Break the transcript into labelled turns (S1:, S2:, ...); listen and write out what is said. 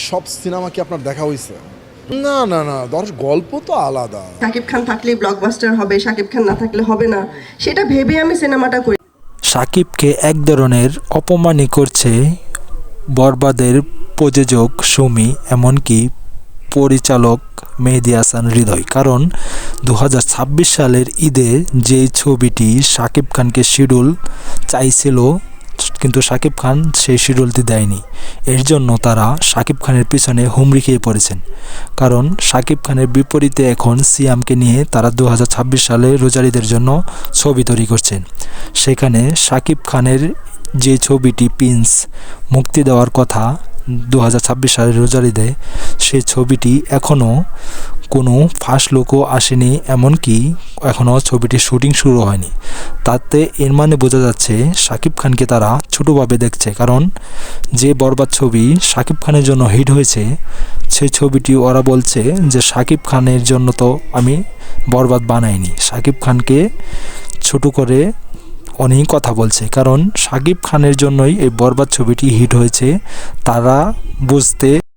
S1: সব সিনেমা কি আপনার দেখা হয়েছে? না না না, গল্প তো আলাদা।
S2: শাকিব খান থাকলে ব্লকবাস্টার হবে, শাকিব খান না থাকলে হবে না, সেটা ভেবে আমি সিনেমাটা করি।
S3: শাকিবকে এক ধরনের অপমানই করছে বরবাদের প্রযোজক সুমি, এমনকি পরিচালক মেহেদী হাসান হৃদয়। কারণ 2026 সালের ঈদে যে ছবিটি শাকিব খানকে শিডিউল চাইছিল, কিন্তু শাকিব খান সেই শিডিউলটি দেয়নি। এর জন্য তারা শাকিব খানের পিছনে হুমড়ি খেয়ে পড়েছেন। কারণ শাকিব খানের বিপরীতে এখন সিয়ামকে নিয়ে তারা 2026 সালে রোজার ঈদের জন্য ছবি তৈরি করছেন। সেখানে শাকিব খানের যে ছবিটি প্রিন্স মুক্তি দেওয়ার কথা 2026 সালের রোজার ঈদে, সেই ছবিটি এখনও কোনো ফার্স্ট লুকও আসেনি, এমনকি এখনও ছবিটির শুটিং শুরু হয়নি। তাতে এর মানে বোঝা যাচ্ছে শাকিব খানকে তারা ছোটোভাবে দেখছে। কারণ যে বরবাদ ছবি শাকিব খানের জন্য হিট হয়েছে, সেই ছবিটি ওরা বলছে যে শাকিব খানের জন্য তো আমি বরবাদ বানাইনি, শাকিব খানকে ছোট করে অনেক কথা বলছে। কারণ শাকিব খানের জন্যই এই বরবাদ ছবিটি হিট হয়েছে, তারা বুঝতে